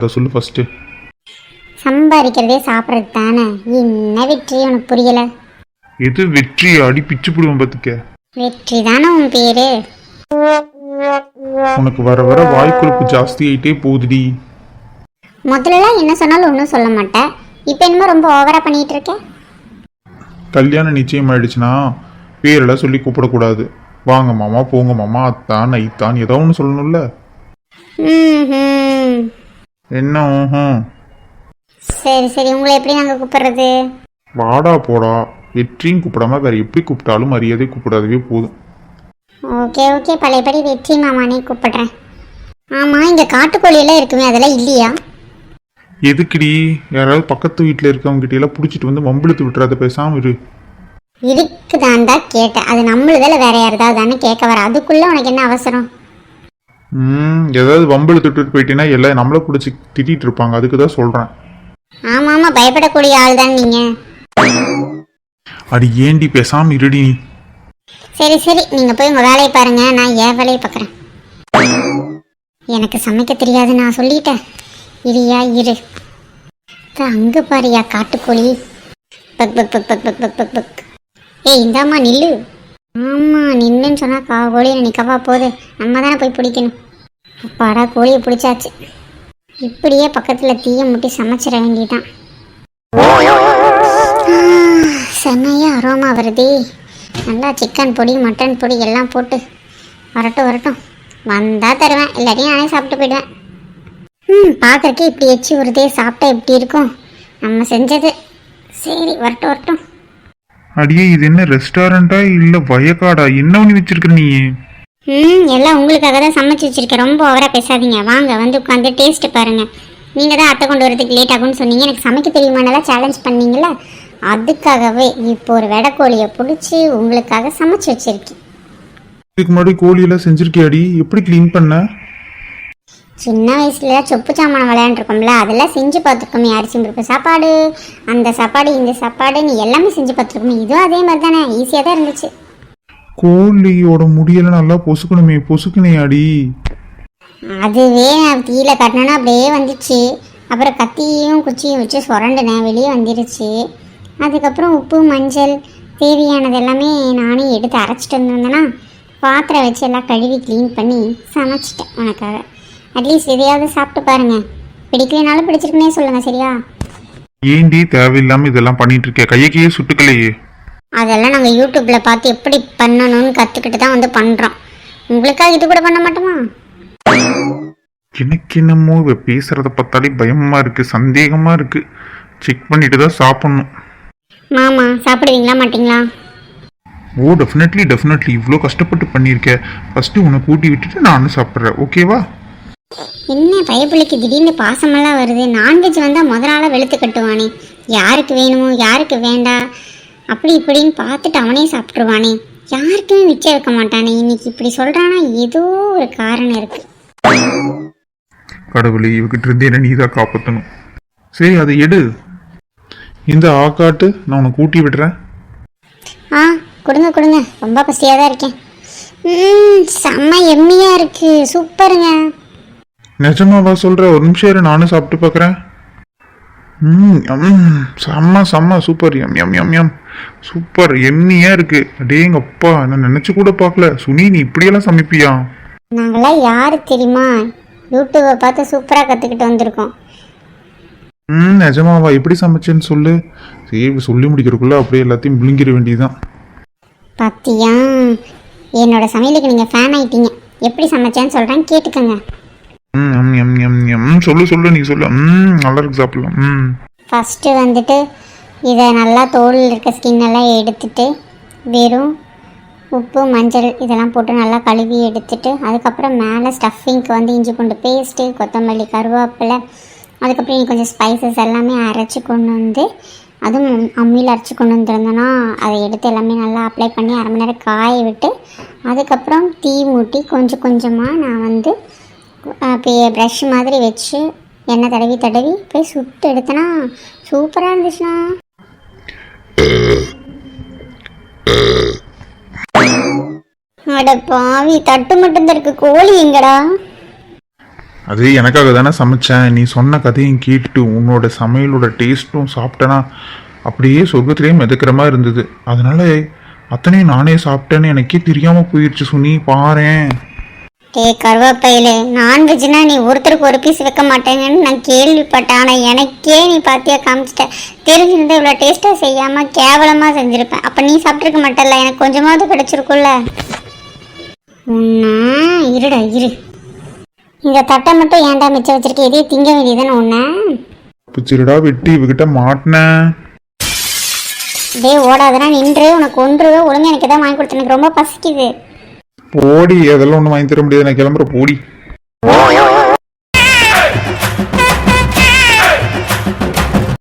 அதை சொல்லு ஃபஸ்ட்டு. சம்பாதிக்கிறதே சாப்பிட்றது தானே, என்ன வெற்றி உனக்கு புரியல? எது வெற்றி? அடி பிச்சு போடுவேன் பார்த்துக்க. வெற்றி தானே உன் பேரு. உனக்கு வர வர வாய்க்குழுப்பு ஜாஸ்தி ஆகிட்டே போகுதுடி. முதல்லலாம் என்ன சொன்னாலும் ஒன்றும் சொல்ல மாட்டேன், இப்போ என்னமோ ரொம்ப ஓவரா பண்ணிட்டு இருக்க. கல்யாணம் நிச்சயம் ஆயிடுச்சுன்னா பேரெல்லாம் சொல்லி கூப்பிடக்கூடாது. வாங்க மாமா, போங்க மாமா, அத்தான் ஐத்தான் ஏதோ ஒன்று சொல்லணும்ல. என்ன ஊஹும்? சரி சரி, உங்களை எப்படி நாங்கள் கூப்பிடுறது? வாடா போடா வெற்றியும் கூப்பிடாம வேற எப்படி கூப்பிட்டாலும் மரியாதை கூப்பிடாதவே போதும். ஓகே ஓகே, பழையபடி வெற்றி மாமானே கூப்பிடுறேன். ஆமாம், இங்கே காட்டுக்கோழியெல்லாம் இருக்குமே, அதெல்லாம் இல்லையா? எதுக்குடி? யாராவது பக்கத்து வீட்டில் இருக்கவங்க கிட்ட எல்லாம் பிடிச்சிட்டு வந்து வம்பிழுத்து விட்டுறாத, பேசாம இரு. இருக்குதான்டா கேட்டேன், அது நம்மளுதில் வேற யாருதாவது தானே கேட்க வர, அதுக்குள்ளே உனக்கு என்ன அவசரம்? ஏதாவது வம்பிழுத்துட்டு போயிட்டீங்கன்னா எல்லாம் நம்மளை பிடிச்சி திட்டிட்டு இருப்பாங்க, அதுக்கு தான் சொல்கிறேன். ஆமாம் ஆமாம், பயப்படக்கூடிய ஆள் தான் நீங்கள். அடி ஏண்டி பேசாம இருடி நீ. சரி சரி, நீங்கள் போய் உங்கள் வேலையை பாருங்க, நான் என் வேலையை பார்க்குறேன். எனக்கு சமைக்க தெரியாது நான் சொல்லிட்டேன். இரியா இரு. அங்கே பாரியா காட்டுக்கோழி. பக் பக் பக் பக் பக் பக் பக் பக். ஏய் இந்தாம்மா நில்லு. ஆமாம், நின்றுன்னு சொன்னால் கோழியை நிற்கவா போகுது, நம்ம தானே போய் பிடிக்கணும். அப்பாடா, கோழியை பிடிச்சாச்சு. இப்படியே பக்கத்தில் தீயை முட்டி சமைச்சிட வேண்டியதான். செம்மையாக அரோமா வருதே. நல்லா சிக்கன் பொடி மட்டன் பொடி எல்லாம் போட்டு வரட்டும் வரட்டும். வந்தால் தருவேன், இல்லாட்டியும் நானே சாப்பிட்டு போயிடுவேன். பார்க்குறக்கே இப்படி எச்சி வருதே, சாப்பிட்டா எப்படி இருக்கும் நம்ம செஞ்சது. சரி வரட்டும் வரட்டும். அடியே, இது என்ன ரெஸ்டாரண்டா இல்லை வயக்காடா? என்ன பண்ணி வச்சிருக்க நீ? எல்லாம் உங்களுக்காக தான் சமைச்சு வச்சிருக்கேன், ரொம்ப ஓவராக பேசாதீங்க. வாங்க வந்து உட்காந்து டேஸ்ட்டு பாருங்கள். நீங்கள் தான் அத்தை கொண்டு வரதுக்கு லேட் ஆகும்னு சொன்னீங்க, எனக்கு சமைக்க தெரியுமானெல்லாம் சேலஞ்ச் பண்ணீங்கள, அதுக்காகவே இப்போ ஒரு வெடைக்கோழியை பிடிச்சி உங்களுக்காக சமைச்சு வச்சிருக்கேன். இதுக்கு முன்னாடி கோழியெல்லாம் செஞ்சிருக்கியாடி? எப்படி க்ளீன் பண்ண? சின்ன வயசுல சொப்பு சாமான் விளையாண்டுருக்கோம்ல, அதெல்லாம் செஞ்சு பார்த்துருக்கோமே. அரிசி பருப்பு சாப்பாடு, அந்த சாப்பாடு, இந்த சாப்பாடு, நீ எல்லாமே செஞ்சு பார்த்துருக்கோமே. இதுவும் அதே மாதிரி தானே, ஈஸியாக தான் இருந்துச்சு. கோழியோட முடியெல்லாம் நல்லா பொசுக்கணுமே, பொசுக்குனையாடி? அதுவே நான் தீயில கட்டினேன்னா அப்படியே வந்துச்சு. அப்புறம் கத்தியும் குச்சியும் வச்சு சுரண்டினேன், வெளியே வந்துருச்சு. அதுக்கப்புறம் உப்பு மஞ்சள் தேவையானது எல்லாமே நானே எடுத்து அரைச்சிட்டு வந்திருந்தேன்னா பாத்திரம் வச்சு எல்லாம் கழுவி க்ளீன் பண்ணி சமைச்சிட்டேன் உனக்காக. அட்லீஸ்ட் எதையாவது சாப்பிட்டு பாருங்க, பிடிக்கலனாலும் பிடிச்சிருக்குன்னே சொல்லுங்க, சரியா? ஏண்டி தேவையில்லாம இதெல்லாம் பண்ணிட்டு இருக்க? கையக்கையே சுட்டுக்கலையே. அதெல்லாம் நாங்கள் யூடியூப்பில் பார்த்து எப்படி பண்ணணும்னு கற்றுக்கிட்டு தான் வந்து பண்ணுறோம். உங்களுக்காக இது கூட பண்ண மாட்டோமா? எனக்கு என்னமோ இவ பேசுறத பார்த்தாலே பயமா இருக்கு, சந்தேகமா இருக்கு. செக் பண்ணிட்டு தான் சாப்பிடணும். மாமா சாப்பிடுவீங்களா மாட்டிங்களா? Oh definitely definitely. இவ்வளோ கஷ்டப்பட்டு பண்ணியிருக்க, ஃபஸ்ட்டு உன்னை கூட்டி விட்டுட்டு நானும் சாப்பிட்றேன், ஓகேவா? என்ன பையப்பிள்ளைக்கு திடீர்னு பாசமெல்லாம் வருது. நான்வெஜ் வந்தால் முத நாளாக வெளுத்து கட்டுவானே, யாருக்கு வேணுமோ யாருக்கு வேண்டாம் அப்படி இப்படின்னு பார்த்துட்டு அவனே சாப்பிட்ருவானே, யாருக்குமே மிச்சம் வைக்க மாட்டானே. இன்னைக்கு இப்படி சொல்கிறானா, ஏதோ ஒரு காரணம் இருக்குது. கடவுளே, இவகிட்ட இருந்து என்ன நீ தான் காப்பாற்றணும். சரி அதை எடு, இந்த ஆக்காட்டு, நான் உன்னை கூட்டி விடுறேன். கொடுங்க கொடுங்க, ரொம்ப பசியாக தான் இருக்கேன். செம்ம எம்மியாக இருக்குது, சூப்பருங்க. நிஜமாவா சொல்கிற? ஒரு நிமிஷம் இரு, நானும் சாப்பிட்டு பார்க்குறேன். செம்ம செம்ம சூப்பர், எம் எம் எம் எம் சூப்பர், எம்மியாக இருக்குது. அடேங்கப்பா, நான் நினச்சி கூட பார்க்கல. சுனி, நீ இப்படியெல்லாம் சமைப்பியா? நாங்களாம் யாரு தெரியுமா, யூடியூப்பை பார்த்து சூப்பராக கற்றுக்கிட்டு வந்திருக்கோம். நிஜமாவா? எப்படி சமைச்சேன்னு சொல்லு. சரி, சொல்லி முடிக்கிறதுக்குள்ள அப்படியே எல்லாத்தையும் விழுங்கிட வேண்டியதுதான். பாத்தியா, என்னோட சமையலுக்கு நீங்கள் ஃபேன் ஆயிட்டீங்க. எப்படி சமைச்சேன்னு சொல்கிறேன், கேட்டுக்கோங்க. சொல்லு சொல்லு, நீ சொல்லு. நல்லா இருக்கு, சாப்பிடலாம். ஃபஸ்ட்டு வந்துட்டு இதை நல்லா தோலில் இருக்க ஸ்கின்னெல்லாம் எடுத்துட்டு வெறும் உப்பு மஞ்சள் இதெல்லாம் போட்டு நல்லா கழுவி எடுத்துட்டு, அதுக்கப்புறம் மேலே ஸ்டஃபிங்க்கு வந்து இஞ்சி பூண்டு பேஸ்ட்டு, கொத்தமல்லி, கருவேப்பிலை, அதுக்கப்புறம் நீ கொஞ்சம் ஸ்பைசஸ் எல்லாமே அரைச்சி கொண்டு வந்து, அதுவும் அம்மியில் அரைச்சி கொண்டு வந்துருந்தோன்னா அதை எடுத்து எல்லாமே நல்லா அப்ளை பண்ணி அரை மணி நேரம் காய விட்டு, அதுக்கப்புறம் தீ மூட்டி கொஞ்சம் கொஞ்சமாக நான் வந்து ப்ரஷ் மாதிரி வச்சு எண்ணெய் தடவி தடவி போய் சுட்டு எடுத்தேன்னா சூப்பராக இருந்துச்சுண்ணா. அட பாவி, தட்டு மட்டும்தான் இருக்கு, கோழி எங்கடா? அது எனக்காக தானே சமைச்சேன். நீ சொன்ன கதையும் கேட்டு உன்னோட சமையலோட டேஸ்ட்டும் சாப்பிட்டேன்னா அப்படியே சொர்க்கத்திலேயே மிதக்கிற மாதிரி இருந்தது. அதனால அத்தனையும் நானே சாப்பிட்டேன்னு எனக்கே தெரியாமல் போயிடுச்சு சுனி, பாரேன். டே கருவேப்பையிலே, நான்வெஜ்னா நீ ஒருத்தருக்கு ஒரு பீஸ் வைக்க மாட்டேங்கன்னு நான் கேள்விப்பட்டேன். ஆனால் எனக்கே நீ பார்த்தியா காமிச்சிட்ட. தெரிஞ்சிருந்தா இவ்வளோ டேஸ்ட்டாக செய்யாமல் கேவலமாக செஞ்சுருப்பேன். அப்போ நீ சாப்பிட்ருக்க மாட்டல, எனக்கு கொஞ்சமாவது கிடச்சிருக்குல்ல. இருடா இரு. இந்த தட்டை மட்டும் ஏன்டா மிச்சம் வச்சிருக்க? இதே திங்க வேண்டியதானே ஒன்று. பிச்சிருடா வெட்டி இவகிட்ட மாட்டினேன். டே ஓடாதனா நின்று, உனக்கு ஒன்று ஒழுங்கு எனக்கு எதாவது வாங்கி கொடுத்து, எனக்கு ரொம்ப பசிக்குது. போடி, அதெல்லாம் ஒன்றும் வாங்கி தர முடியாது, நான் கிளம்புற போடி.